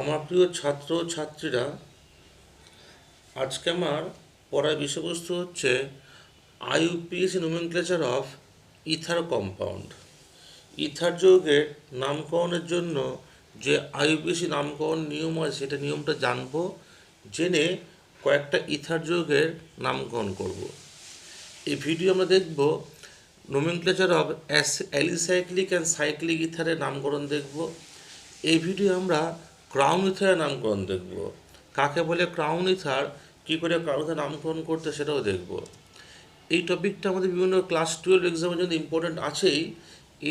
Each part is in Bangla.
আমার প্রিয় ছাত্র ছাত্রীরা, আজকে আমার পড়ার বিষয়বস্তু হচ্ছে IUPAC nomenclature of ether compound. Ether যৌগের নামকরণের জন্য যে আইইউপিএসি নামকরণ নিয়ম আছে সেটা নিয়মটা জানবো, জেনে কয়েকটা ইথার যৌগের নামকরণ করব। এই ভিডিও আমরা দেখব nomenclature of alicyclic and cyclic ইথারের নামকরণ দেখব। এই ভিডিও আমরা ক্রাউন ইথারের নামকরণ দেখব। কাকে বলে ক্রাউন ইথার, কী করে ক্রাউন ইথার নামকরণ করতে সেটাও দেখব। এই টপিকটা আমাদের বিভিন্ন ক্লাস 12 এক্সামের জন্য ইম্পর্টেন্ট আছেই,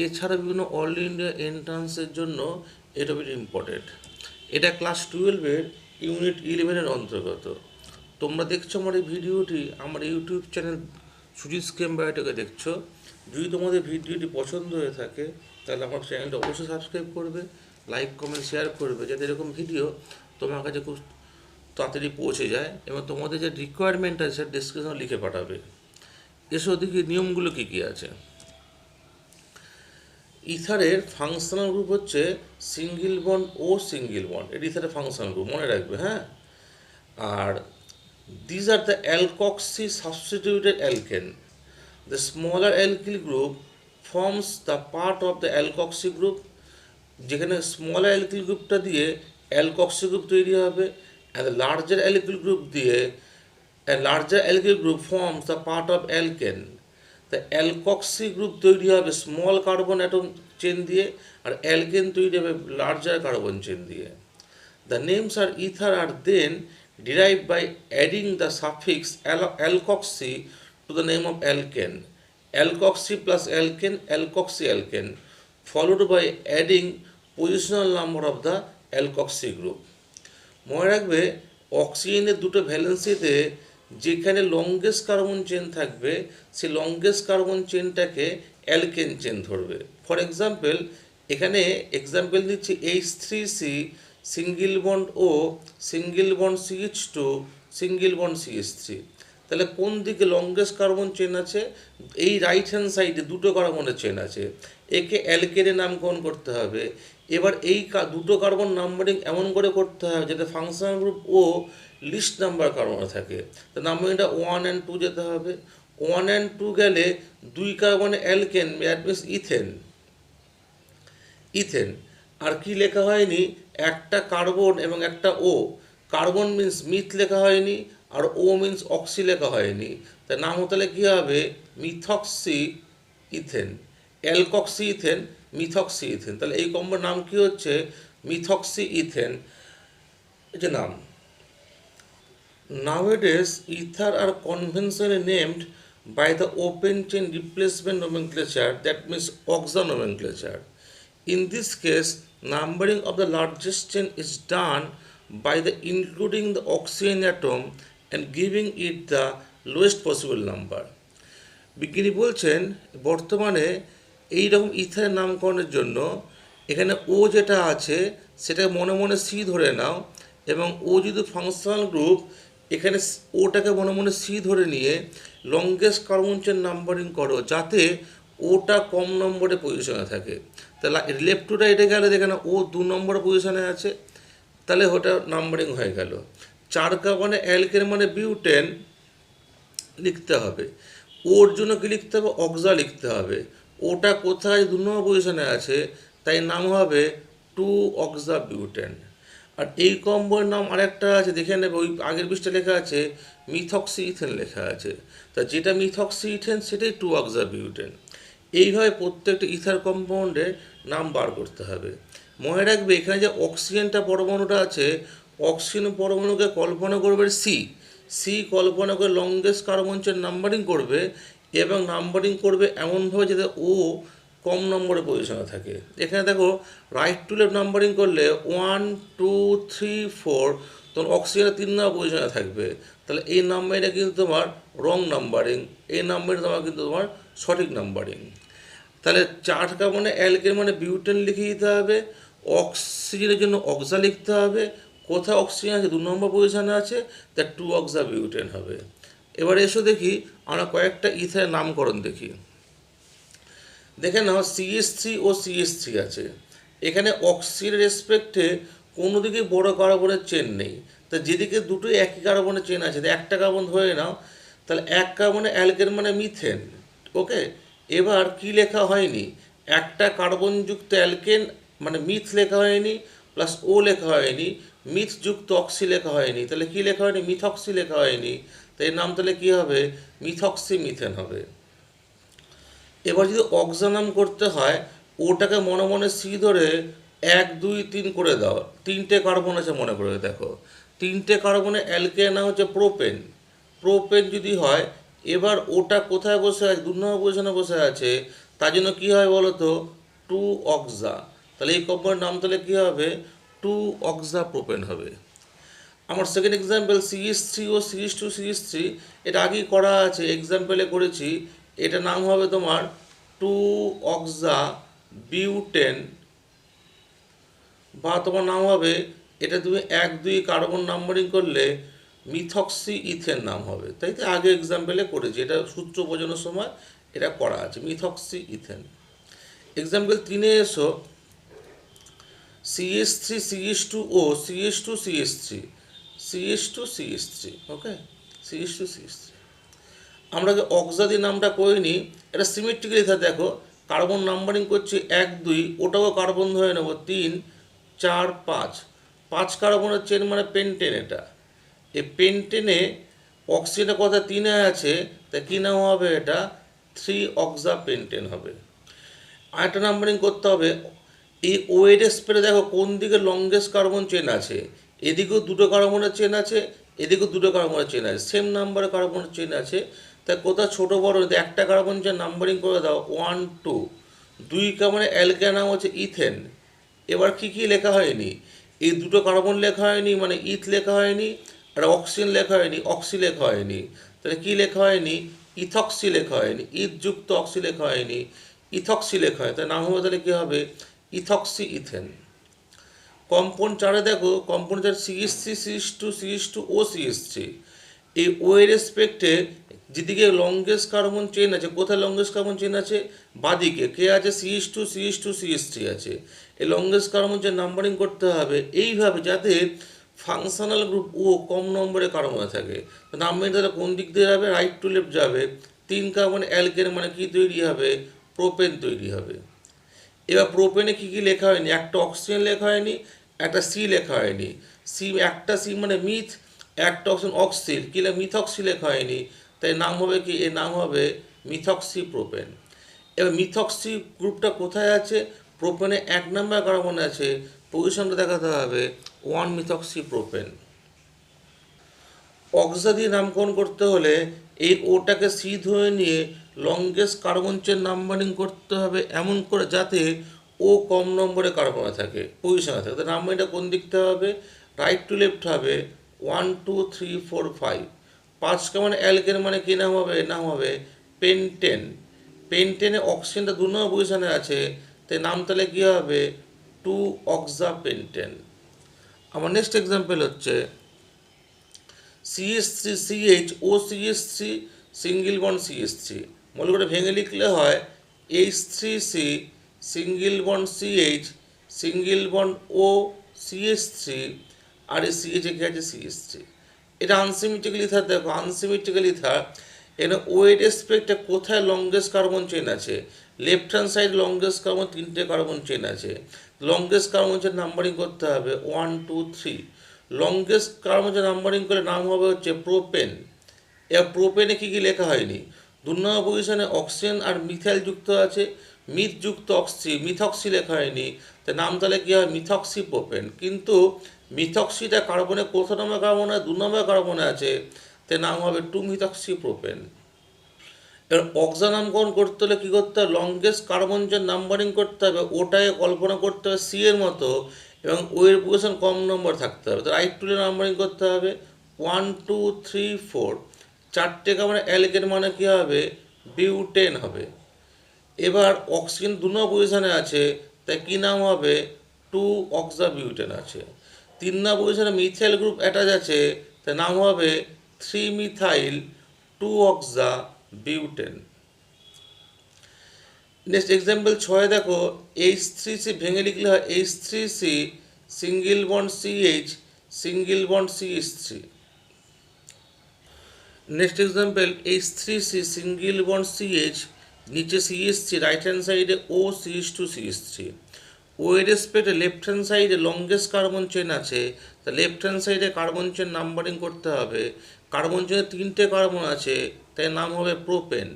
এছাড়া বিভিন্ন অল ইন্ডিয়া এন্ট্রান্সের জন্য এই টপিকটা ইম্পর্টেন্ট। এটা ক্লাস 12-এর ইউনিট 11-এর অন্তর্গত। তোমরা দেখছো আমার এই ভিডিওটি আমার ইউটিউব চ্যানেল সুজিত স্কেম বায়োটেকে দেখছো। যদি তোমাদের ভিডিওটি পছন্দ হয়ে থাকে তাহলে আমার চ্যানেলটা অবশ্যই সাবস্ক্রাইব করবে, লাইক কমেন্ট শেয়ার করবে, যাতে এরকম ভিডিও তোমার কাছে খুব তাড়াতাড়ি পৌঁছে যায় এবং তোমাদের যে রিকোয়ারমেন্ট আছে সেটা ডিসক্রিপশনে লিখে পাঠাবে। এসো দেখি নিয়মগুলো কী কী আছে। ইথারের ফাংশনাল গ্রুপ হচ্ছে single bond O single bond, এটা ইথারের ফাংশনাল গ্রুপ, মনে রাখবে। হ্যাঁ, আর these are the alkoxy substituted alkane. The smaller alkyl group forms the part of the alkoxy group, যেখানে স্মলার অ্যালকিল গ্রুপটা দিয়ে অ্যালকক্সি গ্রুপ তৈরি হবে, and the larger alkyl group দিয়ে a larger alkyl group forms the part of alkane. The alkoxy group তৈরি হবে স্মল কার্বন অ্যাটম চেন দিয়ে, আর অ্যালকেন তৈরি হবে লার্জার কার্বন চেন দিয়ে। The names are ether are then derived by adding the suffix alkoxy to the name of alkane. Alkoxy plus alkane, alkoxy alkane, followed by adding positional number of the alkoxy group. মনে রাখবে, অক্সিজেনের দুটো ভ্যালেন্সিতে যেখানে লংগেস্ট কার্বন চেন থাকবে সেই লংগেস্ট কার্বন চেনটাকে অ্যালকেন চেন ধরবে। ফর এক্সাম্পল, এখানে এক্সাম্পল দিচ্ছি H3C single bond O single bond CH2 single bond CH3। তাহলে কোন দিকে লংগেস্ট কার্বন চেন আছে? এই রাইট হ্যান্ড সাইডে দুটো কার্বনের চেন আছে, একে অ্যালকেনের নামকরণ করতে হবে। এবার এই দুটো কার্বন নাম্বারিং এমন করে করতে হবে যাতে ফাংশনাল গ্রুপ ও লিস্ট নাম্বার কার্বনে থাকে। তো নাম্বারিংটা 1 and 2 যেতে হবে। 1 and 2 গেলে দুই কার্বনে alkane, that means ethane. Ethane আর কি লেখা হয়নি, একটা কার্বন এবং একটা ও। কার্বন মিন্স মিথ লেখা হয়নি, আর ও মিন্স অক্সি লেখা হয়নি। তার নাম তাহলে কী হবে? Methoxy ethane. Alkoxy ethane, methoxy ethane. তাহলে এই কম্বোর নাম কি হচ্ছে? মিথক্সি ইথেন, এটা নাম। Nowadays, ether are conventionally named by the open chain replacement nomenclature, that means oxa nomenclature. In this case, numbering of the largest chain is done by the including the oxygen atom and giving it the lowest possible number. বিজ্ঞানী বলছেন বর্তমানে এই রকম ইথারের নামকরণের জন্য এখানে ও যেটা আছে সেটা মনে মনে সি ধরে নাও, এবং ও যদি ফাংশনাল গ্রুপ, এখানে ওটাকে মনে মনে সি ধরে নিয়ে লংগেস্ট কার্বন চেন নাম্বারিং করো যাতে ওটা কম নম্বরে পজিশনে থাকে। তাহলে লেফট টু রাইটে গেলে যেখানে ও 2 নম্বরে পজিশনে আছে, তাহলে ওটা নাম্বারিং হয়ে গেল। 4 কার্বনে অ্যালকেন মানে বিউটেন লিখতে হবে, ওর জন্য কি লিখতে হবে? অক্সা লিখতে হবে। ওটা কোথায় 2 নম্বর পজিশনে আছে, তাই নাম হবে 2 অক্সা বিউটেন। আর এই কম্বোর নাম আরেকটা আছে, দেখে নেবে, ওই আগের পৃষ্ঠা লেখা আছে মিথক্সি ইথেন লেখা আছে। তা যেটা মিথক্সি ইথেন সেটাই 2 অক্সা বিউটেন। এইভাবে প্রত্যেকটা ইথার কম্পাউন্ডের নাম বার করতে হবে। মনে রাখবে, এখানে যে অক্সিজেনটা পরমাণুটা আছে, অক্সিজেন পরমাণুকে কল্পনা করবে সি। সি কল্পনা করে লংগেস্ট কার্বন চেন নাম্বারিং করবে, এবং নাম্বারিং করবে এমনভাবে যাতে ও কম নম্বরে পজিশনে থাকে। এখানে দেখো, রাইট টু লেফট নাম্বারিং করলে 1 2 3 4, তখন অক্সিজেনের 3 নম্বর পজিশনে থাকবে। তাহলে এই নাম্বারটা কিন্তু তোমার রং নাম্বারিং, এই নাম্বারটা তোমার কিন্তু তোমার সঠিক নাম্বারিং। তাহলে 4 কার্বনে অ্যালকেন মানে বিউটেন লিখে দিতে হবে, অক্সিজেনের জন্য অক্সা লিখতে হবে। কোথায় অক্সিজেন আছে? 2 নম্বর পজিশনে আছে, তা 2 অক্সা বিউটেন হবে। এবারে এসো দেখি আমরা কয়েকটা ইথারের নামকরণ দেখি। দেখে নাও CH3 ও CH3 আছে, এখানে অক্সিজেনের রেসপেক্টে কোনো দিকে বড় কার্বনের চেন নেই, তা যেদিকে দুটোই একই কার্বনের চেন আছে, একটা কার্বন ধরে নাও, তাহলে এক কার্বনে অ্যালকেন মানে মিথেন। ওকে, এবার কি লেখা হয়নি, একটা কার্বনযুক্ত অ্যালকেন মানে মিথ লেখা হয়নি, প্লাস ও লেখা হয়নি, মিথ যুক্ত অক্সি লেখা হয়নি, তাহলে কি লেখা হয়নি, মিথক্সি লেখা হয়নি, তো এর নাম তাহলে কি হবে, মিথক্সি মিথেন হবে। এবার যদি অক্সানাম করতে হয়, ওটাকে মনে মনে সি ধরে 1 2 3 করে দাও, তিনটে কার্বন আছে মনে করে দেখো, তিনটে কার্বনে অ্যালকেন নাম হচ্ছে প্রোপেন। প্রোপেন যদি হয়, এবার ওটা কোথায় বসে আছে, 2 নম্বর পজিশনে বসে আছে, তার জন্য কী হয় বলো তো, 2 অক্সা। তাহলে এই কম্পাউন্ডের নাম তাহলে কী হবে, 2 অক্সা প্রোপেন হবে। আমার সেকেন্ড এক্সাম্পল CH3 ও CH2 CH3, এটা আগেই করা আছে, এক্সাম্পলে করেছি। এটা নাম হবে তোমার 2 অক্সা বিউটেন, বা তোমার নাম হবে, এটা তুমি 1 2 কার্বন নাম্বারিং করলে মিথক্সি ইথেন নাম হবে। তাই তো আগে এক্সাম্পলে করেছি, এটা সূত্র বোঝানোর সময় এটা করা আছে, মিথক্সি ইথেন। এক্সাম্পল 3-এ এসো, CH3 CH2O CH2 CH3 CH2 CH3, ওকে, CH2 CH3। আমরা যে অক্সা দিয়ে নামটা করিনি, এটা সিমেট্রিক্যালি থাকে, দেখো কার্বন নাম্বারিং করছি 1 2, ওটাও কার্বন ধরে নেব 3 4 5, 5 কার্বনের চেন মানে পেন্টেন। এটা এই পেন্টেনে অক্সিজেনের কথা 3-এ আছে, তা কী নাম হবে, এটা 3 অক্সা পেন্টেন হবে। আরেকটা নাম্বারিং করতে হবে, এই ওএইচএস স্পেরে দেখো কোন দিকে লংগেস্ট কার্বন চেন আছে, এদিকেও 2 কার্বনের চেন আছে, এদিকেও 2 কার্বনের চেন আছে, সেম নাম্বারের কার্বনের চেন আছে, তাই কোথাও ছোটো বড় একটা কার্বন চেন নাম্বারিং করে দাও 1 2। 2 কার্বনের অ্যালকেন নাম হচ্ছে ইথেন। এবার কি কি লেখা হয়নি, এই 2 কার্বন লেখা হয়নি মানে ইথ লেখা হয়নি, আর অক্সিজেন লেখা হয়নি, অক্সি লেখা হয়নি, তাহলে কি লেখা হয়নি, ইথক্সি লেখা হয়নি, ইথ যুক্ত অক্সি লেখা হয়নি, ইথক্সি লেখা হয়, তার নাম হবে তাহলে কী হবে, ইথক্সি ইথেন। কম্পাউন্ড 4-এ দেখো, compound 4 CH3 CH2 CH2O CH3, এই ও এর রেসপেক্টে যেদিকে লংগেস্ট কার্বন চেন আছে, কোথায় লংগেস্ট কার্বন চেন আছে, বাদিকে কে আছে, CH2 CH2 CH3 আছে। এই লংগেস্ট কার্বন চেন নাম্বারিং করতে হবে এইভাবে যাতে ফাংশনাল গ্রুপ ও কম নম্বরে কার্বনে থাকে। নাম্বারিং তাহলে কোন দিক দিয়ে যাবে, রাইট টু লেফট যাবে। 3 কার্বন অ্যালকেন মানে কি তৈরি হবে, প্রোপেন তৈরি হবে। এবার প্রোপেনে কী কী লেখা হয়নি, একটা অক্সিজেন লেখা হয়নি, একটা সি লেখা হয়নি, একটা সি মানে মিথ, একটা অক্সিজেন অক্সিল, কি মিথক্সি লেখা হয়নি, তাই নাম হবে কি, এর নাম হবে মিথক্সি প্রোপেন। এবার মিথক্সি গ্রুপটা কোথায় আছে, প্রোপেনে 1 নম্বর কার্বন আছে, পজিশনটা দেখাতে হবে 1 মিথক্সি প্রোপেন। অক্সা দিয়ে নামকরণ করতে হলে এই ওটাকে সি ধরে নিয়ে লংগেস্ট কার্বন চেন নাম্বারিং করতে হবে এমন করে যাতে ও কম নম্বরে কার্বনে থাকে, পজিশনে থাকে। তো নাম্বারিংটা কোন দিকতে হবে, রাইট টু লেফট হবে 1 2 3 4 5। 5 কার্বন অ্যালকেন মানে কী নাম হবে, নাম হবে পেন্টেন। পেন্টেনে অক্সিজেনটা 2 নম্বর পজিশনে আছে, তাই নাম তাহলে কী হবে, 2 অক্সা পেন্টেন। আমার নেক্সট এক্সাম্পল হচ্ছে CH3CH OCH3 single bond CH3, মনে করে ভেঙে লিখলে হয় H3C single bond CH single bond O CH3, আর এই CH একে আছে CH3। এটা আনসিমেট্রিক্যালি থাক, দেখো আনসিমেট্রিক্যালি থাক, এখানে ওয়েট এসপেক্টে কোথায় লংগেস্ট কার্বন চেন আছে, left hand side longest carbon 3টে কার্বন চেন আছে, লংগেস্ট কার্বন চেন নাম্বারিং করতে হবে 1 2 3। লংগেস্ট কার্বন চেন নাম্বারিং করে নাম হবে হচ্ছে প্রোপেন। এবার প্রোপেনে কী কী লেখা হয়নি, 2 নম্বর পজিশনে অক্সিজেন আর মিথাইল যুক্ত আছে, মিথ যুক্ত অক্সি, মিথক্সি লেখা হয়নি, তাই নাম তাহলে কী হয়, মিথক্সি প্রোপেন। কিন্তু মিথক্সিটা কার্বনে কত নম্বর কার্বনে, 2 নম্বর কার্বনে আছে, তাই নাম হবে 2 মিথক্সি প্রোপেন। এবার অক্সা নামকরণ করতে হলে কী করতে হবে, লংগেস্ট কার্বন যে নাম্বারিং করতে হবে ওটাকে কল্পনা করতে হবে সি এর মতো, এবং ও এর পজিশন কম নম্বর থাকতে হবে, তো রাইট টু নাম্বারিং করতে হবে 1 2 3 4। 4টে কার্বন অ্যালকেন মানে কী হবে, বিউটেন হবে। এবার অক্সিজেন 2 নম্বর পজিশনে আছে, তাই কী নাম হবে, 2 অক্সা বিউটেন আছে। 3 নম্বর পজিশনে মিথাইল গ্রুপ অ্যাটাচ আছে, তাই নাম হবে 3 মিথাইল 2 অক্সা বিউটেন। নেক্সট এক্সাম্পল 6 দেখো, H3C ভেঙে লিখলে হয় H3C single bond CH, single bond CH3। Next example H3C single bond CH, নিচে CH3, রাইট হ্যান্ড সাইডে OCH2CH3। ও এর রেসপেক্টে লেফট হ্যান্ড সাইডে লংগেস্ট কার্বন চেন আছে, তা লেফট হ্যান্ড সাইডে কার্বন চেন নাম্বারিং করতে হবে। কার্বন চেনে 3টে কার্বন আছে, তাই নাম হবে প্রোপেন।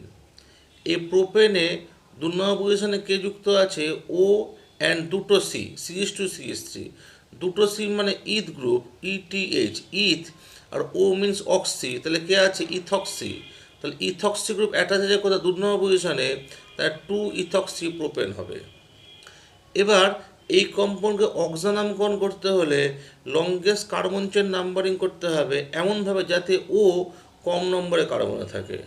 এই প্রোপেনে 2 নম্বর পজিশনে কে যুক্ত আছে? ও অ্যান্ড দুটো সি, CH2CH3। দুটো সি মানে ইথ গ্রুপ, ETH, ইথ, আর ও মিনস অক্সি, তাহলে কে আছে? ইথক্সি। তাহলে ইথক্সি গ্রুপ অ্যাটাচ আছে কোথায়? 2 নম্বর পজিশনে, তাহলে 2-ইথক্সি প্রোপেন হবে। এবার এই কম্পাউন্ডকে অক্সা নামকরণ করতে হলে লংগেস্ট কার্বন চেন নাম্বারিং করতে হবে এমনভাবে যাতে ও কম নম্বরে কার্বনে থাকে।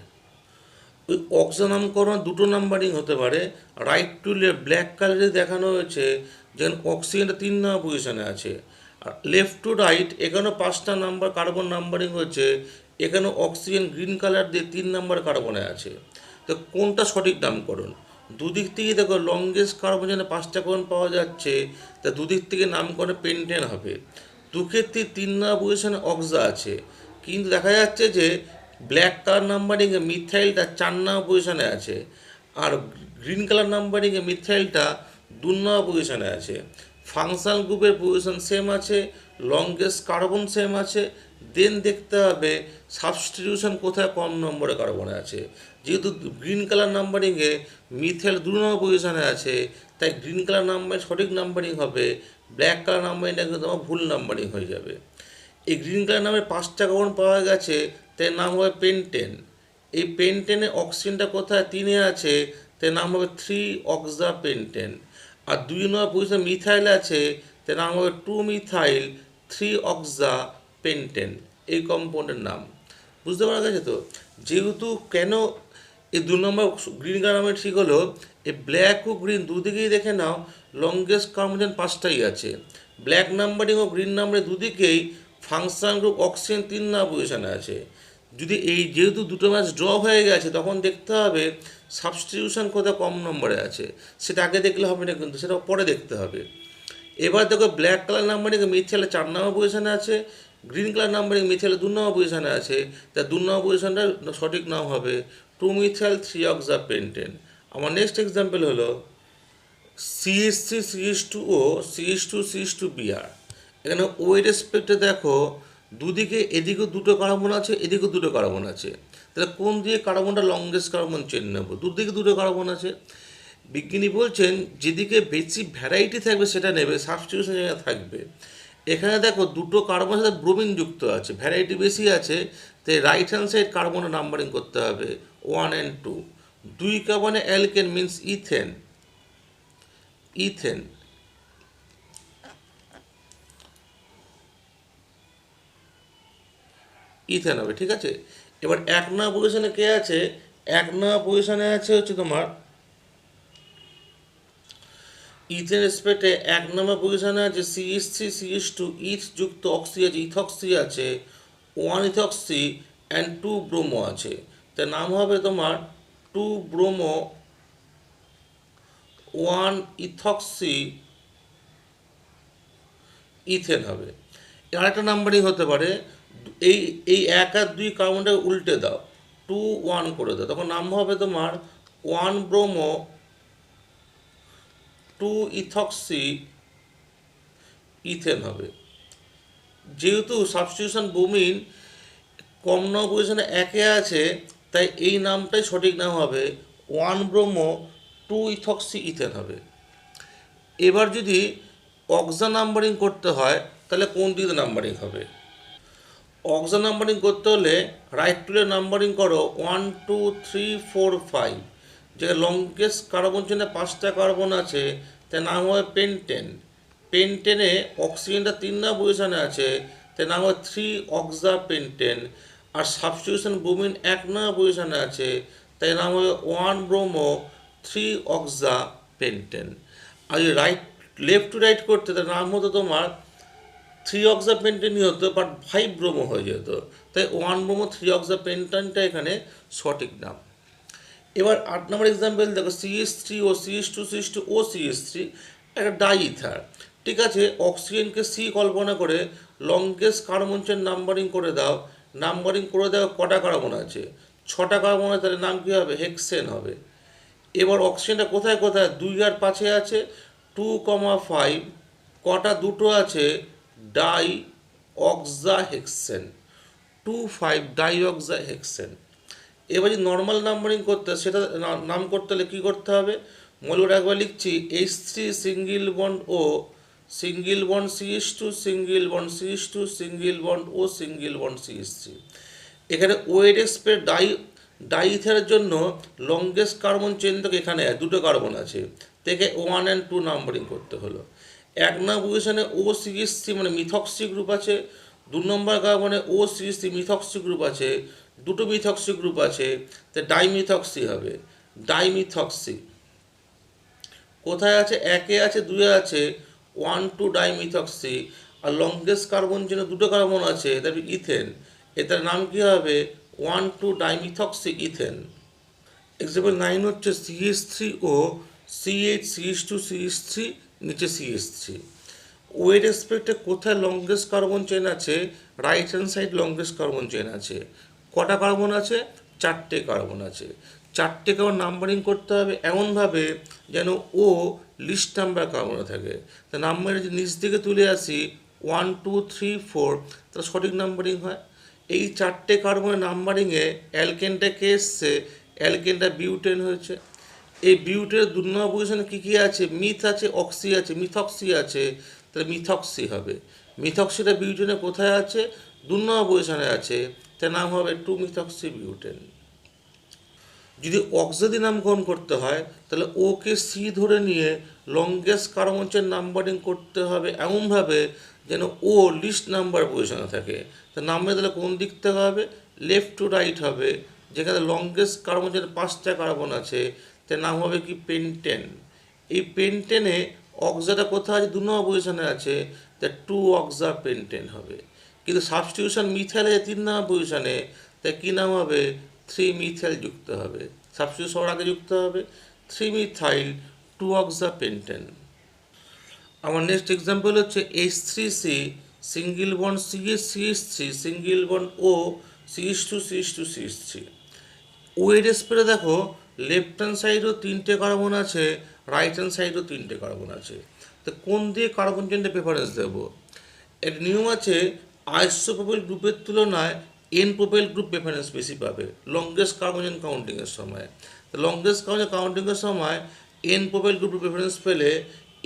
ওই অক্সা নামকরণ 2 নাম্বারিং হতে পারে। রাইট টু লেফট ব্ল্যাক কালারে দেখানো হয়েছে যেন অক্সিজেনটা 3 নম্বর পজিশনে আছে, আর লেফট টু রাইট এখানেও 5টা নাম্বার কার্বন নাম্বারিং হচ্ছে, এখানে অক্সিজেন গ্রিন কালার দিয়ে 3 নম্বর কার্বনে আছে। তো কোনটা সঠিক নামকরণ? দুদিক থেকে দেখো লংগেস্ট কার্বন যেন 5টা কার্বন পাওয়া যাচ্ছে, তা দুদিক থেকে নামকরণে পেন্টেন হবে। দুক্ষেত্রে 3 নম্বর পজিশনে অক্সা আছে, কিন্তু দেখা যাচ্ছে যে ব্ল্যাক কালার নাম্বারিংয়ে মিথাইলটা 4 নম্বর পজিশনে আছে, আর গ্রিন কালার নাম্বারিংয়ে মিথাইলটা 2 নম্বর পজিশনে আছে। ফাংশনাল গ্রুপের পজিশন সেম আছে, লংগেস্ট কার্বন সেম আছে, দেন দেখতে হবে সাবস্টিটিউশন কোথায় কম নম্বরে কার্বনে আছে। যেহেতু গ্রিন কালার নাম্বারিংয়ে মিথাইল 2 নম্বর পজিশনে আছে, তাই গ্রিন কালার নাম্বারিং সঠিক নাম্বারিং হবে, ব্ল্যাক কালার নাম্বারিংটা কিন্তু আমার ভুল নাম্বারিং হয়ে যাবে। এই গ্রিন কালার নামের 5টা কার্বন পাওয়া গেছে, তাই নাম হবে পেন্টেন। এই পেন্টেনে অক্সিজেনটা কোথায়? 3-এ আছে, তাই নাম হবে 3-অক্সা পেন্টেন। আর 2 নম্বর পজিশনে মিথাইল আছে, তাই নাম হবে 2-মিথাইল 3-অক্সা পেন্টেন। এই কম্পাউন্ডের নাম বুঝতে পারা গেছে তো? যেহেতু কেন এই 2 নম্বর গ্রিন কালার নামের ঠিক হলো, এই ব্ল্যাক ও গ্রিন দুদিকেই দেখে নাও লংগেস্ট কার্বন 5টাই আছে। ব্ল্যাক নাম্বারিং ও গ্রিন নাম্বারিং দুদিকেই ফাংশনাল গ্রুপ অক্সিজেন 3 নম্বর পজিশনে আছে। যদি এই যেহেতু দুটো ম্যাচ ড্র হয়ে গেছে, তখন দেখতে হবে সাবস্টিটিউশন কোথায় কম নম্বরে আছে। সেটা আগে দেখলে হবে না, কিন্তু সেটা পরে দেখতে হবে। এবার দেখো ব্ল্যাক কালার নাম্বারিং মিথাইলে 4 নম্বর পজিশনে আছে, গ্রিন কালার নাম্বারিং মিথাইলে 2 নম্বর পজিশনে আছে, তা 2 নম্বর পজিশনটা সঠিক নাম হবে 2-মিথাইল 3-অক্সা পেন্টেন। আমার নেক্সট এক্সাম্পল হলো CH3CH2O CH2CH2Br। এখানে ও এর রেসপেক্টে দেখো দুদিকে এদিকেও 2টো কার্বন আছে, এদিকেও 2টো কার্বন আছে, তাহলে কোন দিয়ে কার্বনটা লংগেস্ট কার্বন চেন নেব? দুদিকে 2টো কার্বন আছে। বিজ্ঞানী বলছেন যেদিকে বেশি ভ্যারাইটি থাকবে সেটা নেবে, সাবস্টিটিউশন যেটা থাকবে। এখানে দেখো 2টো কার্বনের সাথে ব্রোমিন যুক্ত আছে, ভ্যারাইটি বেশি আছে, তাই রাইট হ্যান্ড সাইড কার্বনের নাম্বারিং করতে হবে 1 and 2। 2 কার্বনে alkane means ethane, ethane. Ethane হবে, ঠিক আছে। এবার 1 নম্বর পজিশনে কে আছে? 1 নম্বর পজিশনে আছে হচ্ছে তোমার ইথেন রেসপেক্টে 1 নম্বর পজিশনে আছে CH3CH2, ইথ যুক্ত অক্সি আছে, ইথক্সি আছে, 1-ইথক্সি অ্যান্ড 2 ব্রোমো আছে। তার নাম হবে তোমার 2 ব্রোমো 1-ইথক্সি ইথেন হবে। আরেকটা নাম্বারিং হতে পারে, এই এই 1 আর 2 কার্বনটা উল্টে দাও, 2-1 করে দাও, তখন নাম হবে তোমার 1 ব্রোমো 2-ইথক্সি ইথেন হবে। যেহেতু সাবস্টিটিউশন ব্রোমিন কম নম্বর পজিশনে 1-এ আছে, তাই এই নামটাই সঠিক নাম হবে 1 ব্রোমো 2-ইথক্সি ইথেন হবে। এবার যদি অক্সা নাম্বারিং করতে হয়, তাহলে কোন দিকে নাম্বারিং হবে? অক্সা নাম্বারিং করতে হলে রাইট টুলে নাম্বারিং করো 1 2 3 4 5। যে লংগেস্ট কার্বন চেনে 5টা কার্বন আছে, তার নাম হবে পেন্টেন। পেন্টেনে অক্সিজেনটা 3 নম্বর পজিশনে আছে, তার নাম হবে 3-অক্সা পেন্টেন। আর সাবস্টিটিউশন ব্রোমিন 1 নম্বর পজিশনে আছে, তাই নাম হবে 1 ব্রোমো 3-অক্সা পেন্টেন। আর যদি লেফট টু রাইট করতে, তার নাম হতো তোমার 3-অক্সা পেন্টেনই হতো, বাট 5 ব্রোমো হয়ে যেত, তাই 1 ব্রোমো 3-অক্সা পেন্টেনটা এখানে সঠিক নাম। এবার 8 নম্বর এক্সাম্পল দেখো CH3O CH2CH2O CH3 একটা ডাই ইথার। ঠিক আছে, অক্সিজেনকে সি কল্পনা করে লংগেস্ট কার্বন চেন নাম্বারিং করে দাও। নাম্বারিং করে দাও, কটা কার্বন আছে? ছটা কার্বন আছে, তাহলে নাম কী হবে? হেক্সেন হবে। এবার অক্সিজেনটা কোথায় কোথায়? 2 আর 5 আছে, 2,5। কটা? দুটো আছে, ডাই অক্সা হেক্সেন, 2,5 ডাই অক্সা হেক্সেন। এবার যদি নর্মাল নাম্বারিং করতে হয়, সেটা নাম করতে হলে কী করতে হবে? মৌলটা একবার লিখছি, H3 single bond O, single bond CH2, single bond CH2, single bond O, single bond CH3। এখানে ওএডএক্সপের ডাইইথারের জন্য লংগেস্ট কার্বন চেন থেকে এখানে দুটো কার্বন আছে, থেকে 1 and 2 নাম্বারিং করতে হলো। 1 নম্বর পজিশনে OCH3 মানে মিথক্সি গ্রুপ আছে, 2 নম্বর কার্বনে OCH3 মিথক্সি গ্রুপ আছে, দুটো মিথক্সি গ্রুপ আছে, তো ডাইমিথক্সি হবে, ডাইমিথক্সি। কোথায় আছে? 1-এ আছে, 2-এ আছে, 1,2 ডাইমিথক্সি। আর লংগেস্ট কার্বন চেনে দুটো কার্বন আছে, তারপরে ইথেন, এটার নাম কী হবে? 1,2 ডাইমিথক্সি ইথেন। এক্সাম্পল 9 হচ্ছে CH3O, CH2CH3, নিচে CH3। ওয়ের রেসপেক্টে কোথায় লংগেস্ট কার্বন চেন আছে? Right hand side longest carbon chain আছে। কটা কার্বন আছে? 4টে কার্বন আছে। 4টে কার্বন নাম্বারিং করতে হবে এমনভাবে যেন ও লিস্ট নাম্বার কার্বনে থাকে। তা নাম্বার যদি নিচ দিকে তুলে আসি 1, 2, 3, 4, তাহলে সঠিক নাম্বারিং হয়। এই 4টে কার্বনের নাম্বারিংয়ে অ্যালকেনটা কে এসছে? অ্যালকেনটা বিউটেন হয়েছে। এই বিউটের 2 নম্বর পজিশনে কী কী আছে? মিথ আছে, অক্সি আছে, মিথক্সি আছে, তাহলে মিথক্সি হবে। মিথক্সিটা বিউটেনে কোথায় আছে? 2 নম্বর পজিশনে আছে, তার নাম হবে 2-মিথক্সি বিউটেন। যদি অক্সাদি নামকরণ করতে হয়, তাহলে ওকে সি ধরে নিয়ে লংগেস্ট কার্বন চেন নাম্বারিং করতে হবে এমনভাবে যেন ও লিস্ট নাম্বার পজিশনে থাকে। তা নাম্বার তাহলে কোন দিক থেকে হবে? লেফট টু রাইট হবে। যেখানে লংগেস্ট কার্বন চেন 5টা কার্বন আছে, তার নাম হবে কি? পেন্টেন। এই পেন্টেনে অক্সাটা কোথায় আছে? 2 নম্বর পজিশনে আছে, তা 2 অক্সা পেন্টেন হবে। কিন্তু সাবস্টিটিউশন মিথাইলে 3 নম্বর পজিশনে, তাই কী নাম হবে? 3 মিথাইল যুক্ত হবে। সাবস্টিটিউশন সবার আগে যুক্ত হবে 3 মিথাইল 2 অক্সা পেন্টেন। আমার নেক্সট এক্সাম্পল হচ্ছে H3C single bond CH3, single bond O, CH2, CH2, CH3। ওয়ের স্পেরে দেখো লেফট হ্যান্ড সাইডেও 3টে কার্বন আছে, রাইট হ্যান্ড সাইডেও 3টে কার্বন আছে। তো কোন দিয়ে কার্বন চেনটা প্রেফারেন্স দেবো? এর নিয়ম আছে, আইসোপ্রোপাইল গ্রুপের তুলনায় এন প্রোপাইল গ্রুপ প্রেফারেন্স বেশি পাবে লংগেস্ট কার্বন চেন কাউন্টিংয়ের সময়। তো লংগেস্ট কার্বন চেন কাউন্টিংয়ের সময় এন প্রোপাইল গ্রুপের প্রেফারেন্স পেলে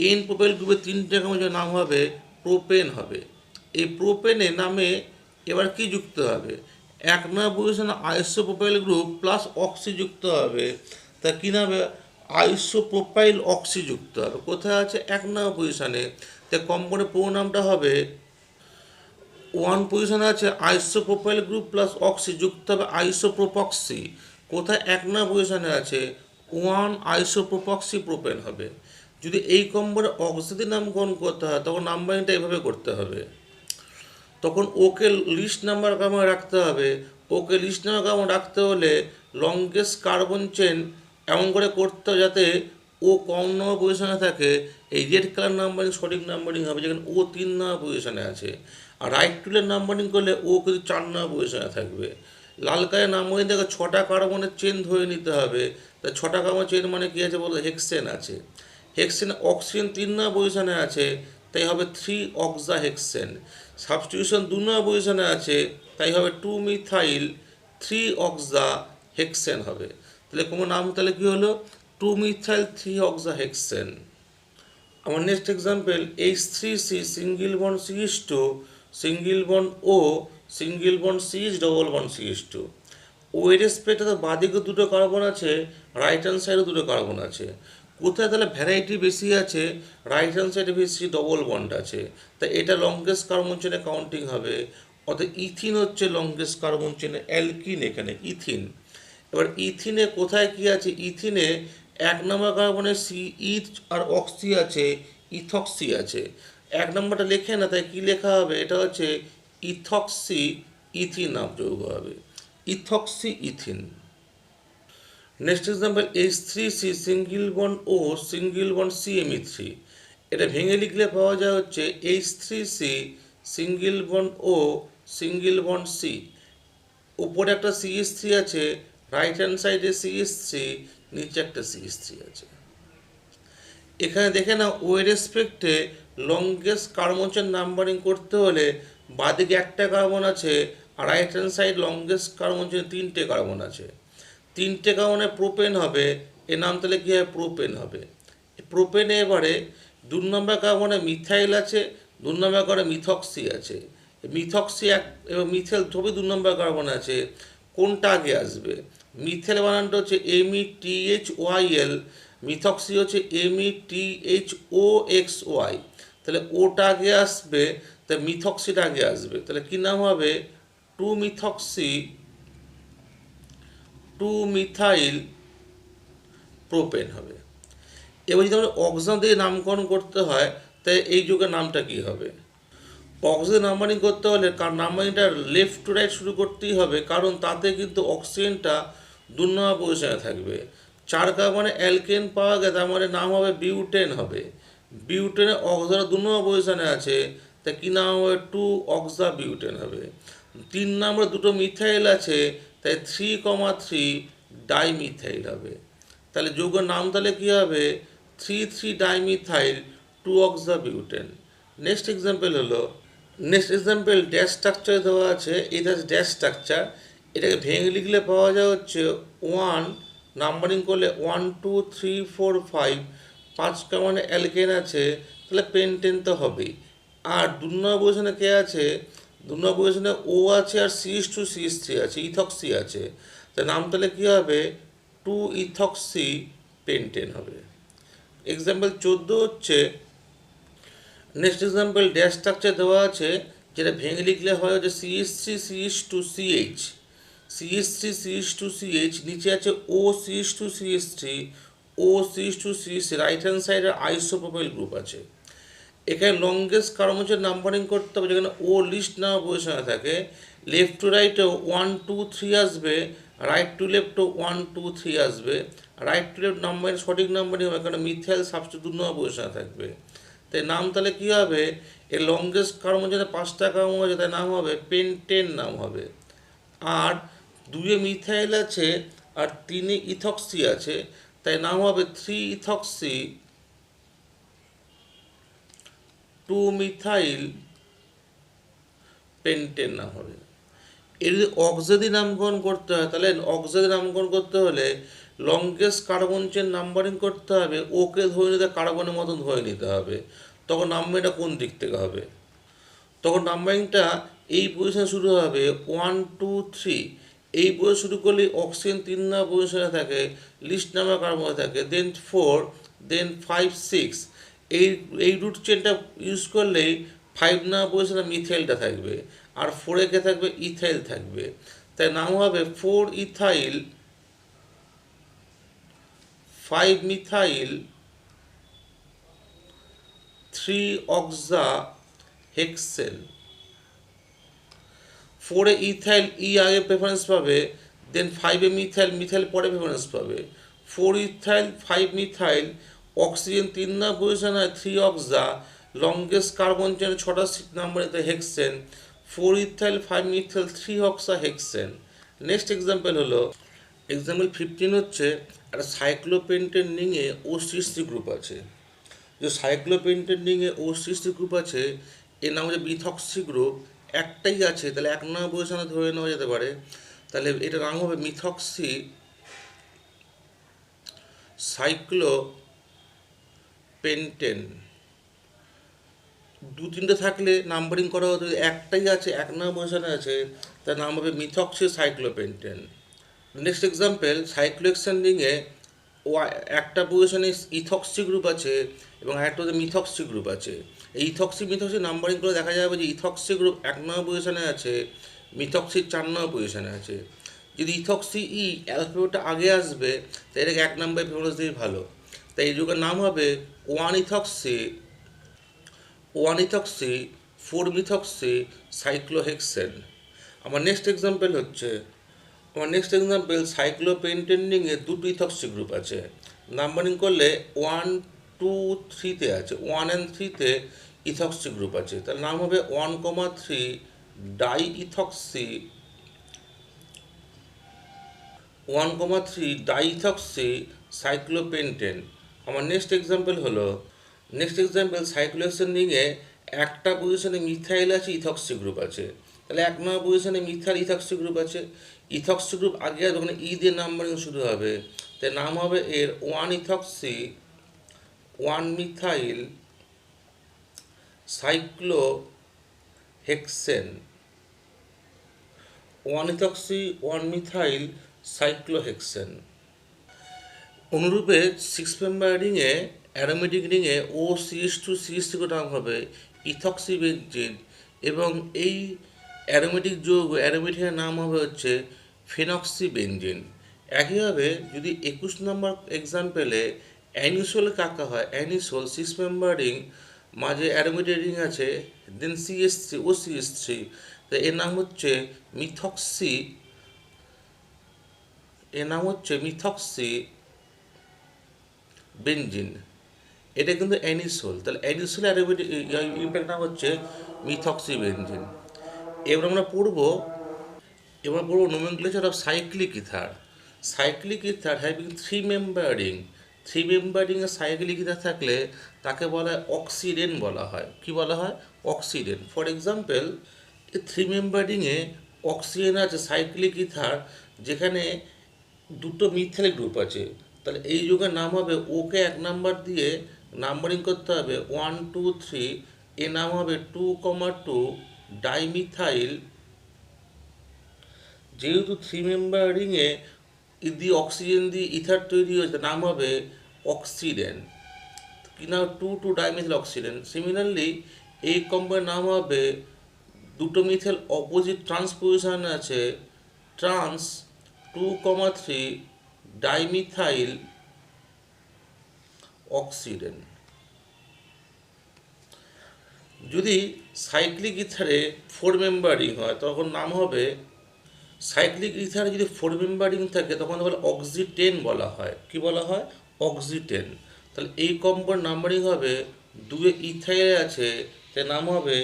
এন প্রোপাইল গ্রুপের 3টে কার্বনের নাম হবে প্রোপেন হবে। এই প্রোপেনে নামে এবার কি যুক্ত হবে? 1 নম্বর পজিশনে আইসোপ্রোপাইল গ্রুপ প্লাস অক্সি যুক্ত হবে, তা কী নামে? আইসোপ্রোপাইল অক্সি যুক্ত হবে। কোথায় আছে? 1 নম্বর পজিশনে। তা কম্পাউন্ডের পুরো নামটা হবে, 1 পজিশনে আছে আইসোপ্রোপাইল গ্রুপ প্লাস অক্সি যুক্ত হবে আইসোপ্রোপক্সি। কোথায়? 1 নম্বর পজিশনে আছে, 1 আইসোপ্রোপক্সি প্রোপেন হবে। যদি এই কম্পাউন্ডে অক্সিজেন নামকরণ করতে হয়, তখন নাম্বারিংটা এভাবে করতে হবে। তখন ওকে লিস্ট নাম্বার কেমন রাখতে হবে? ওকে লিস্ট নাম্বার কেমন রাখতে হলে লংগেস্ট কার্বন চেন এমন করে করতে হবে যাতে ও কম নম্বর পজিশনে থাকে। এই রেড কালার নাম্বারিং সঠিক নাম্বারিং হবে, যেখানে ও 3 নম্বর পজিশনে আছে। আর রাইট টুলের নাম্বারিং করলে ও কিন্তু 4 নম্বর পজিশনে থাকবে। লাল কালার নাম্বারিং থেকে 6টা কার্বনের চেন ধরে নিতে হবে। তা 6টা কার্বন চেন মানে কী আছে বলো? হেক্সেন আছে। হেক্সেন অক্সিজেন 3 নম্বর পজিশনে আছে, তাই হবে 3 অক্সা হেক্সেন। সাবস্টিটিউশন 2 নম্বর পজিশনে আছে, তাই হবে 2 মিথাইল 3 অক্সা হেক্সেন হবে। তাহলে কোনো নাম তাহলে কী হলো? 2 মিথাইল 3 অক্সা হেক্সেন। আমার next example H3C single bond CH2, single bond O, single bond CH, double bond CH2। ওয়ের স্পেক্টে তো বাঁদিকে দুটো কার্বন আছে, রাইট হ্যান্ড সাইডে দুটো কার্বন আছে। কোথায় তাহলে ভ্যারাইটি বেশি আছে? রাইট হ্যান্ড সাইডে বেশি ডবল বন্ড আছে, তা এটা লংগেস্ট কার্বন চেনে কাউন্টিং হবে। অর্থাৎ ইথিন হচ্ছে লংগেস্ট কার্বন চেনে, অ্যালকিন এখানে ইথিন। এবার ইথিনে কোথায় কি আছে? ইথিনে 1 নম্বর কার্বনে সি ইথ আর অক্সি আছে, ইথক্সি আছে। 1 নম্বরটা লেখে না, তাই কি লেখা হবে? এটা হচ্ছে ইথক্সি ইথিন নাম যৌগ হবে, ethoxy ethene. Next example H3C single bond O, single bond CMe3। এটা ভেঙে লিখলে পাওয়া যায় হচ্ছে H3C single bond O single bond C, উপরে একটা CH3 আছে, রাইট হ্যান্ড সাইডে CH3, নিচে একটা CH3 আছে। এখানে দেখে না ওই রেসপেক্টে লংগেস্ট কার্বনের নাম্বারিং করতে হলে বাদিকে একটা কার্বন আছে আর right hand side longest carbon তিনটে কার্বন আছে, তিনটে কার্বনে প্রোপেন হবে, এর নাম তাহলে কী হয় প্রোপেন হবে। প্রোপেনে এবারে 2 নম্বর কার্বনে মিথাইল আছে, 2 নম্বর কার্বনে মিথক্সি আছে, মিথক্সি এক এবং মিথেল সবই 2 নম্বর কার্বন আছে, কোনটা আগে আসবে? মিথেল বানানটা হচ্ছে METHYL, মিথক্সি হচ্ছে METHOXY, তাহলে ওটা আগে আসবে, তাহলে মিথক্সিটা আগে আসবে, তাহলে কী নাম হবে? 2 মিথক্সি 2 মিথাইল প্রোপেন হবে। এবার যদি আমরা অক্সান দিয়ে নামকরণ করতে হয় তাই এই যুগের নামটা কী হবে? অক্সিজেন নাম্বারিং করতে হলে নাম্বারিংটা লেফট টু রাইট শুরু করতেই হবে, কারণ তাতে কিন্তু অক্সিজেনটা 2 নম্বর পজিশনে থাকবে। 4 কার্বনে অ্যালকেন পাওয়া গেলে তার মানে নাম হবে বিউটেন হবে। বিউটেনে অক্সিজেন 2 নম্বর পজিশনে আছে, তা কী নাম হবে? 2 অক্সা বিউটেন হবে। 3 নম্বরে দুটো মিথাইল আছে, তাই 3,3 ডাইমিথাইল হবে। তাহলে যৌগের নাম তাহলে কী হবে? 3,3 ডাইমিথাইল 2 অক্সা বিউটেন। নেক্সট এক্সাম্পল হলো, নেক্সট এক্সাম্পল ড্যাশ স্ট্রাকচার দেওয়া আছে, এটা ড্যাশ স্ট্রাকচার, এটাকে ভেঙে লিখলে পাওয়া যায় হচ্ছে 1, নাম্বারিং করলে 1 2 3 4 5, 5 কার্বনে অ্যালকেন আছে, তাহলে পেন্টেন তো হবেই। আর 2 নম্বর পজিশনে কে আছে? 2 নম্বর পজিশনে ও আছে আর CH2 CH3 আছে, ইথক্সি আছে, তার নাম তাহলে কী হবে? 2 ইথক্সি পেন্টেন হবে। এক্সাম্পল 14 হচ্ছে, নেক্সট এক্সাম্পল ড্যাশ স্ট্রাকচার দেওয়া আছে, যেটা ভেঙে লিখলে হয় হচ্ছে CH3CH2CH, CH3CH2CH, নিচে আছে OCH2CH3, OCH2CH, রাইট হ্যান্ড সাইডে আইসোপ্রোপাইল গ্রুপ আছে। এখানে লংগেস্ট কার্বনের নাম্বারিং করতে হবে, যেখানে ও লিস্ট নাম্বার পজিশনে থাকে, লেফট টু রাইটে 1 2 3 আসবে, রাইট টু লেফটও 1 2 3 আসবে, রাইট টু লেফট নাম্বারের সঠিক নাম্বারই হবে, কারণ মিথাইল সাবস্টিটিউট 2 নম্বর পজিশনে থাকবে। তাই নাম তাহলে কী হবে? এর লংগেস্ট কার্বন যেটা 5টা কার্বন আছে তার নাম হবে পেন্টেন নাম হবে। আর 2 মিথাইল আছে আর 3 ইথক্সি আছে, তাই নাম হবে 3 ইথক্সি 2 মিথাইল পেন্টেন নাম হবে। এর যদি অক্সাদি নামকরণ করতে হয়, তাহলে অক্সাদি নামকরণ করতে হলে লংগেস্ট কার্বন চেন নাম্বারিং করতে হবে, ওকে ধরে নিতে কার্বনের মতন ধরে নিতে হবে, তখন নাম্বারিংটা কোন দিক থেকে হবে? তখন নাম্বারিংটা এই পজিশনে শুরু হবে 1 2 3, এই পজিশন শুরু করলে অক্সিজেন 3 নম্বর পজিশনে থাকে, লিস্ট নাম্বার কার্বনে থাকে, দেন 4, দেন 5 6, এই এই রুট চেনটা ইউজ করলেই 5 নম্বর পজিশনে মিথাইলটা থাকবে আর 4 কে থাকবে ইথাইল থাকবে, তাই নাম হবে 4 ইথাইল 5 মিথাইল 3 অক্সা হেক্সেন। 4 এ ইথাইল আগে প্রেফারেন্স পাবে, দেন 5 এ মিথাইল, মিথাইল পরে প্রেফারেন্স পাবে। 4 ইথাইল 5 মিথাইল, অক্সিজেন 3 নম্বর পজিশনে হয় 3 অক্সা, লংগেস্ট কার্বন চেন 6টা নাম্বারে hexane, 4 ethyl 5 methyl 3 oxa hexane. Next example হলো, এক্সাম্পল 15 হচ্ছে, একটা সাইক্লোপেন্টেন রিংয়ে O63 গ্রুপ আছে। যে সাইক্লোপেন্টেন রিংয়ে O63 গ্রুপ আছে, এর নাম হচ্ছে মিথক্সি গ্রুপ, একটাই আছে, তাহলে 1 নম্বর পজিশনে ধরে নেওয়া যেতে পারে, তাহলে এটার নাম হবে মিথক্সি সাইক্লোপেন্টেন। 2-3টে থাকলে নাম্বারিং করা হতো, একটাই আছে 1 নম্বর পজিশনে আছে, তার নাম হবে methoxy cyclopentane. Next example, cyclohexane রিংয়ে একটা পজিশনে ইথক্সি গ্রুপ আছে এবং আরেকটাতে মিথক্সি গ্রুপ আছে। এই ইথক্সি মিথক্সি নাম্বারিং করে দেখা যাবে যে ইথক্সি গ্রুপ 1 নম্বর পজিশনে আছে, মিথক্সি 4 নম্বর পজিশনে আছে। যদি ইথক্সি অ্যালফাবেটটা আগে আসবে তাই এটাকে 1 নম্বরে প্রেফারেন্স দিয়ে ভালো, তাই এই যুগের নাম হবে 1 ইথক্সি 4 মিথক্সি সাইক্লোহেক্সেন। আমার নেক্সট এক্সাম্পল হচ্ছে, সাইক্লোপেন্টেন রিংয়ে 2টো ইথক্সি গ্রুপ আছে, নাম্বারিং করলে 1 2, 3-তে আছে, 1 and 3-তে ইথক্সি গ্রুপ আছে, তার নাম হবে 1,3 ডাই ইথক্সি 1,3 ডাইথক্সি সাইক্লোপেন্টেন। আমার নেক্সট এক্সাম্পল সাইক্লোহেক্সেন রিংয়ে একটা পজিশনে মিথাইল আছে, ইথক্সি গ্রুপ আছে, তাহলে 1 নম্বর পজিশনে মিথাইল ইথক্সি গ্রুপ আছে, ইথক্সি গ্রুপ আগে আসবে, ওখানে ই দিয়ে নাম্বারিং শুরু হবে, তাই নাম হবে এর 1 ethoxy 1 methyl cyclohexane, 1 ethoxy 1 methyl cyclohexane. অনুরূপে 6 মেম্বার রিংয়ে অ্যারোমেটিক রিংয়ে OCH2CH3 নাম হবে ইথক্সিবেনজিন, এবং এই অ্যারোমেটিক যৌগ অ্যারোমেটিকের নাম হবে হচ্ছে ফেনক্সিবেনজিন। একইভাবে যদি 21 নম্বর এক্সাম্পলে অ্যানিসোল কাকা হয়, অ্যানিসোল 6 মেম্বার রিং, মাঝে অ্যারোমেটিক রিং আছে, দেন CH3 OCH3, তো এর নাম হচ্ছে মিথক্সি বেনজিন। এটা কিন্তু অ্যানিসোল, তাহলে অ্যানিসোল অ্যারোমেটিক ইউনিটের নাম হচ্ছে মিথক্সি বেনজিন। এবার আমরা পড়বো nomenclature of cyclic ether. Cyclic ether having 3 member ring, 3 member রিংয়ে সাইক্লিক ইথার থাকলে তাকে বলা হয় অক্সিডেন বলা হয়। কি বলা হয়? অক্সিডেন। ফর এক্সাম্পল, 3 মেম্বার রিংয়ে অক্সিজেন আছে, সাইক্লিক ইথার, যেখানে দুটো মিথাইল গ্রুপ আছে, তাহলে এই যুগের নাম হবে, ওকে 1 নাম্বার দিয়ে নাম্বারিং করতে হবে 1, 2, 3, এর নাম হবে 2,2 ডাইমিথাইল। যেহেতু 3 মেম্বার রিংয়ে দিয়ে অক্সিজেন দিয়ে ইথার তৈরি হয়েছে, নাম হবে অক্সিডেন, কি নাম? 2 ডাইমিথাইল অক্সিডেন। সিমিলারলি এই কম্পাউন্ডের নাম হবে, দুটো মিথাইল অপোজিট ট্রান্সপোজিশনে আছে, ট্রান্স 2,3 ডাইমিথাইল অক্সিডেন। যদি সাইক্লিক ইথারে 4 মেম্বার রিং হয়, তখন নাম হবে, সাইক্লিক ইথারে যদি 4 মেম্বার রিং থাকে তখন বলে অক্সিটেন বলা হয়। কি বলা হয়? অক্সিটেন। তাহলে এই কম্পাউন্ড নাম্বারিং হবে, 2 ইথাইল আছে, তার নাম হবে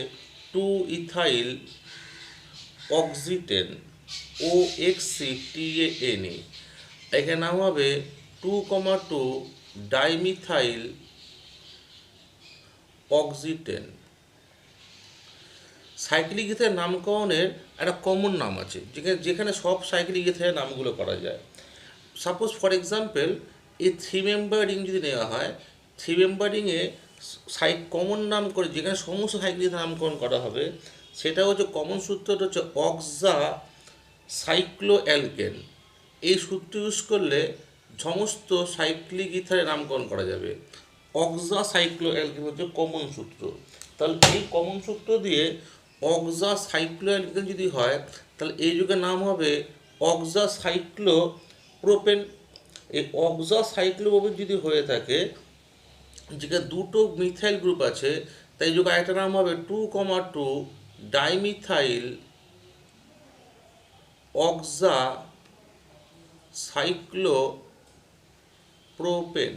2 ইথাইল অক্সিটেন, OXCTANE। এখানে নাম হবে 2,2 ডাইমিথাইল অক্সিটেন। সাইক্লিক ইথারের নামকরণের একটা কমন নাম আছে, যেখানে সব সাইক্লিক ইথারের নামগুলো করা যায়। সাপোজ ফর এক্সাম্পল, এই 3 মেম্বার রিং যদি নেওয়া হয়, 3 মেম্বার রিংয়ে কমন নাম করে যেখানে সমস্ত সাইক্লিক ইথার নামকরণ করা হবে, সেটা হচ্ছে, কমন সূত্রটা হচ্ছে অক্সা সাইক্লো অ্যালকেন। এই সূত্র ইউজ করলে সমস্ত সাইক্লিক ইথারের নামকরণ করা যাবে। অক্সা সাইক্লো অ্যালকেন হচ্ছে কমন সূত্র। তাহলে এই কমন সূত্র দিয়ে অক্সা সাইক্লো অ্যালকেন যদি হয়, তাহলে এই যুগের নাম হবে অক্সা সাইক্লো প্রোপেন। এই অক্সা সাইক্লো প্রোপেন যদি হয়ে থাকে, যেখানে দুটো মিথাইল গ্রুপ আছে, তাই যুগে একটা নাম হবে 2,2 dimethyl oxa cyclopropane,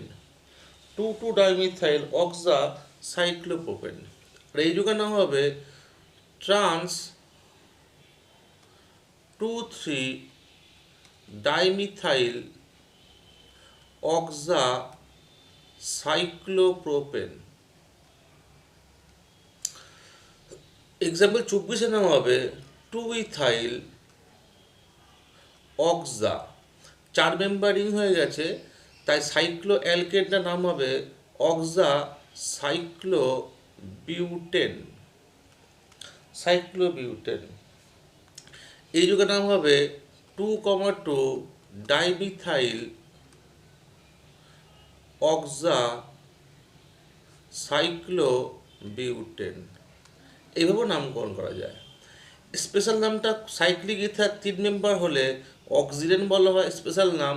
2,2 dimethyl oxa cyclopropane. আর এই যুগের নাম হবে trans 2,3 dimethyl oxa cyclopropane. Example 24-এর নাম হবে 2 ইথাইল অক্সা। 4 মেম্বার রিং হয়ে গেছে, তাই সাইক্লো অ্যালকেনটার নাম হবে অক্সা সাইক্লোবিউটেন। এই যুগের নাম হবে 2,2 ডাইমিথাইল অক্সা সাইক্লোবিউটেন। এইভাবে নামকরণ করা যায়। স্পেশাল নামটা, সাইক্লিক ইথার 3 মেম্বার হলে অক্সিডেন বলা হয় স্পেশাল নাম,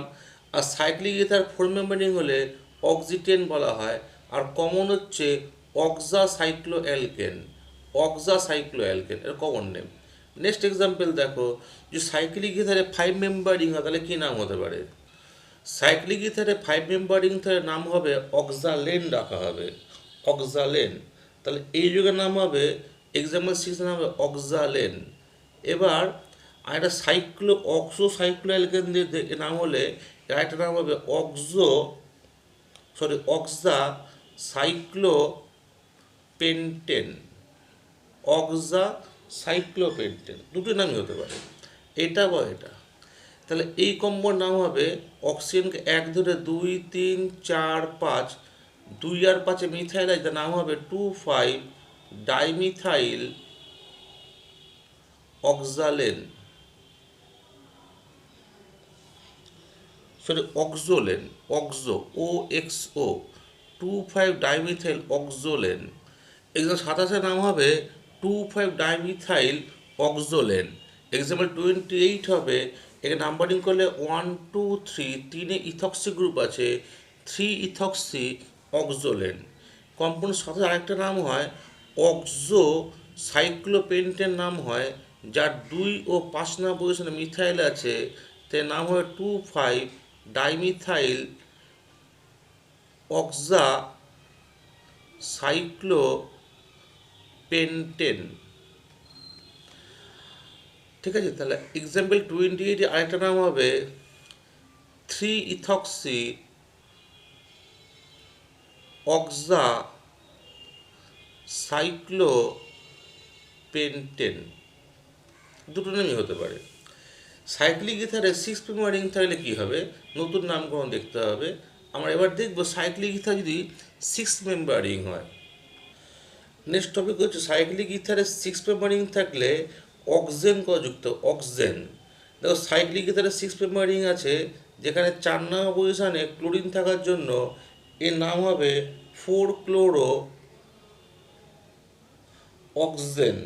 আর সাইক্লিক ইথার 4 মেম্বার রিং হলে অক্সিটেন বলা হয়, আর কমন হচ্ছে অক্সা সাইক্লো অ্যালকেন। এর কমন নেম। নেক্সট এক্সাম্পল দেখো, যে সাইক্লিক ইথারে 5 মেম্বার রিং হয়, তাহলে কী নাম হতে পারে? সাইক্লিক ইথারে 5 মেম্বারিং ইথারের নাম হবে অক্সালেন রাখা হবে, অক্সালেন। তাহলে এই যুগের নাম হবে এক্সাম্পল 6 নাম হবে অক্সালেন। এবার আরেকটা অক্সো সাইক্লো অ্যালকেন নাম হলে আরেকটা নাম হবে অক্সা সাইক্লো পেন্টেন, অক্সা সাইক্লোপেন্টেন, দুটো নামই হতে পারে, এটা বা এটা। তাহলে এই কম্পাউন্ড নাম হবে অক্সিজেনকে 1 ধরে 2 3 4 5, 2 আর 5 মিথাইল আছে, নাম হবে 2,5 ডাইমিথাইল অক্সালেন, অক্সোলেন, OXO 2,5 ডাইমিথাইল অক্সোলেন। এক্সাম্পল 27 নাম হবে 2,5 ডাইমিথাইল অক্সোলেন। এক্সাম্পল 28 হবে, একে নাম্বারিং করলে 1 2 3, 3 ইথক্সি গ্রুপ আছে, 3 ইথক্সি অক্সোলেন। কম্পাউন্ড সাথে আরেকটা নাম হয় অক্সো সাইক্লোপেন্টেন নাম হয়, যার 2 ও 5 নম্বর পজিশনে মিথাইল আছে, তার নাম হবে 2,5 ডাইমিথাইল অক্সা সাইক্লোপেন্টেন। ঠিক আছে, তাহলে এক্সাম্পল 28 আরেকটা নাম হবে 3 ইথক্সি অক্সা সাইক্লোপেন্টেন, দুটো নামই হতে পারে। সাইক্লিক ইথারে 6 মেম্বার থাকলে কী হবে, নতুন নামকরণ দেখতে হবে। আমরা এবার দেখব সাইক্লিক ইথার যদি 6 মেম্বার রিং হয়। নেক্সট টপিক হচ্ছে সাইক্লিক ইথারে 6 মেম্বার রিং থাকলে অক্সেন কত যুক্ত, অক্সেন। দেখো সাইক্লিক ইথারে 6 মেম্বার রিং আছে, যেখানে 4 নম্বর পজিশনে ক্লোরিন থাকার জন্য এর নাম হবে 4 chloro oxane,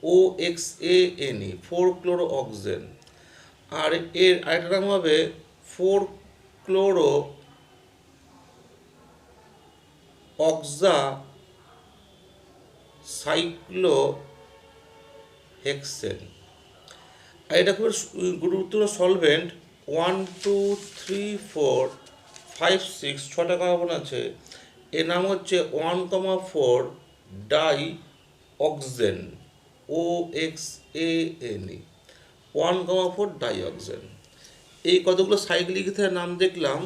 OXANE, 4 chloro oxane. আর এর আরেকটা নাম হবে 4 ক্লোরো অক্সা সাইক্লো হেক্সেন। আর এটা খুব গুরুত্বপূর্ণ সলভেন্ট, 1 2 3 4 5 6, 6টা কার্বন আছে। এর নাম হচ্ছে 1,4 die oxen, OXANE, 1,4 die oxen. এই কতগুলো সাইক্লিক ইথারের নাম দেখলাম।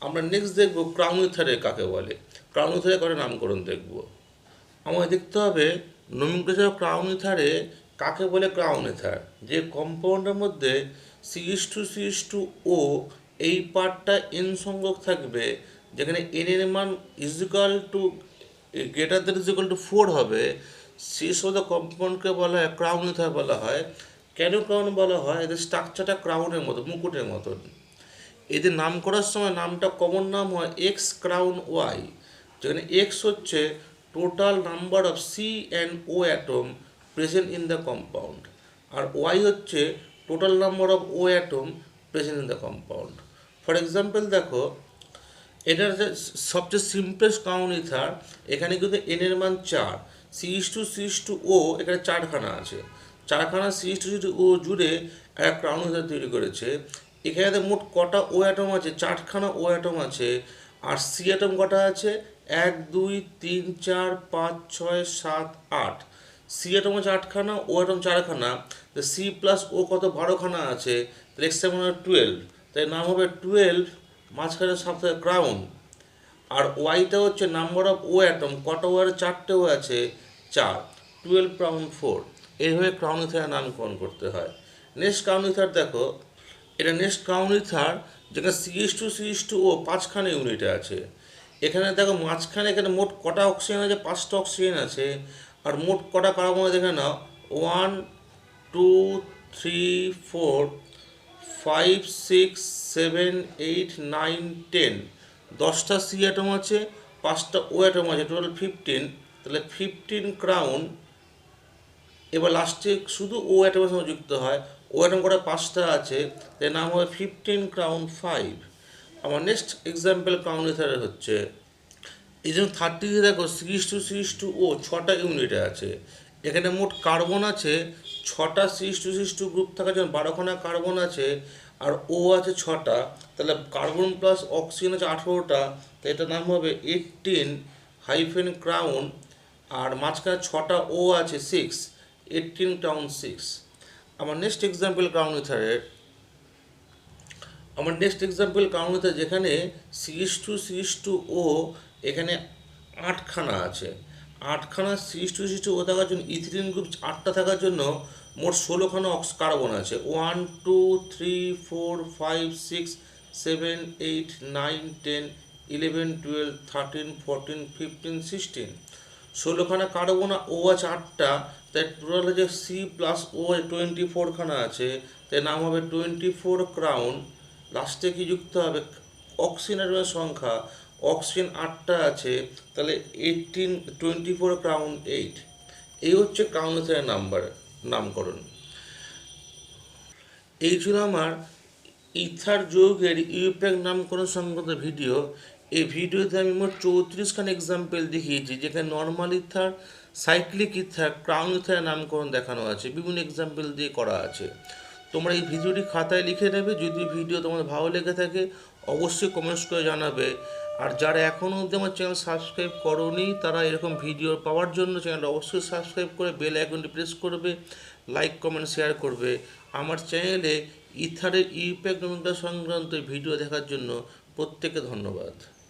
আমরা নেক্সট দেখব ক্রাউন ইথারে কাকে বলে, ক্রাউন ইথারে কটা নামকরণ দেখব। আমায় দেখতে হবে নোমেনক্লেচার অফ ক্রাউন ইথারে কাকে বলে। ক্রাউন ইথার যে কম্পাউন্ডের মধ্যে CH2CH2O এই পার্টটা N সংখ্যক থাকবে, যেখানে N এর মান >4 হবে, সেই সমস্ত কম্পাউন্ডকে বলা হয় ক্রাউন ইথার বলা হয়। কেন ক্রাউন বলা হয়, এদের স্ট্রাকচারটা ক্রাউনের মতো, মুকুটের মতন। এদের নাম করার সময় নামটা কমন নাম হয় এক্স ক্রাউন ওয়াই, যেখানে এক্স হচ্ছে total number of C&O atom present in the compound, আর ওয়াই হচ্ছে total number of O atom present in the compound. For example দেখো, এটার যে সবচেয়ে সিম্পলেস্ট ক্রাউন ইথার, এখানে কিন্তু N এর মান 4, CH2CH2O এখানে 4খানা আছে, 4খানা CH2CH2O জুড়ে একটা ক্রাউন ইথার তৈরি করেছে। এখানে মোট কটা O অ্যাটম আছে, 4খানা O অ্যাটম আছে। আর C অ্যাটম কটা আছে, 1 2 3 4 5 6 7 8। C অ্যাটম আছে 8খানা, O অ্যাটম 4খানা, C প্লাস O কত 12খানা আছে, তাহলে এক্স মানে 12, তাই নাম হবে 12 মাঝখানে সাথে ক্রাউন। আর ওয়াইটা হচ্ছে নাম্বার অফ O অ্যাটম, কটা ও, 4টে ও আছে, 4, 12 ক্রাউন 4। এইভাবে ক্রাউন ইথারের নামকরণ করতে হয়। নেক্সট ক্রাউন ইথার দেখো, এটা নেক্সট ক্রাউন ইথার, যেখানে CH2CH2O 5খানা ইউনিটে আছে। এখানে দেখো মাঝখানে এখানে মোট কটা অক্সিজেন আছে, 5টা অক্সিজেন আছে। আর মোট কটা কার্বন আছে দেখে নাও, 1 2 3 4 5 6 7 8 9 10, 10টা C অ্যাটম আছে, 5টা O অ্যাটম আছে, টোটাল 15। তাহলে 15 ক্রাউন। এবার লাস্টে শুধু O অ্যাটমের সঙ্গে যুক্ত হয়, O অ্যাটম কটা 5টা আছে, তার নাম হবে 15 ক্রাউন 5। আমার নেক্সট এক্সাম্পল ক্রাউন ইথারের হচ্ছে, এই জন্য 30 দেখো CH2CH2O 6টা ইউনিটে আছে। এখানে মোট কার্বন আছে 6টা, CH2CH2 গ্রুপ থাকার জন্য 12খানা কার্বন আছে। আর ও আছে 6টা, তাহলে কার্বন প্লাস অক্সিজেন আছে 18টা, তো এটার নাম হবে 18 হাইফেন ক্রাউন। আর মাঝখানে 6টা ও আছে 6, 18 ক্রাউন 6। আমার নেক্সট এক্সাম্পল ক্রাউন ইথারের, কারণ হচ্ছে যেখানে CH2 CH2O এখানে 8খানা আছে, 8খানা CH2 CH2O থাকার জন্য ইথিলিন গ্রুপ 8টা থাকার জন্য মোট 16খানা কার্বন আছে। 1 2 3 4 5 6 7 8 9 10 11 12 13 14 15 16, 16খানা কার্বন ও আছে 8টা, তাই টোটাল হচ্ছে সি প্লাস ও 24খানা আছে, তাই নাম হবে 24 ক্রাউন। লাস্টে কি যুক্ত হবে অক্সিজেনের সংখ্যা, অক্সিজেন 8টা আছে, তাহলে 18 24 ক্রাউন 8। এই হচ্ছে ক্রাউনের নামকরণ। এই ছিল আমার ইথার যৌগের ইউপ্যাক নামকরণ সংক্রান্ত ভিডিও। এই ভিডিওতে আমি মোট 34খানা এক্সাম্পল দেখিয়েছি, যেখানে normal ether, cyclic ether, crown ইথারের নামকরণ দেখানো আছে, বিভিন্ন এক্সাম্পল দিয়ে করা আছে। তোমরা এই ভিডিওটি খাতায় লিখে নেবে। যদি ভিডিও তোমাদের ভালো লেগে থাকে অবশ্যই কমেন্টস করে জানাবে। আর যারা এখনও অবধি আমার চ্যানেল সাবস্ক্রাইব করোনি, তারা এরকম ভিডিও পাওয়ার জন্য চ্যানেলটা অবশ্যই সাবস্ক্রাইব করে বেল আইকনটি প্রেস করবে, লাইক কমেন্ট শেয়ার করবে। আমার চ্যানেলে ইথারের ইউপ্যাক সংক্রান্ত ভিডিও দেখার জন্য প্রত্যেকে ধন্যবাদ।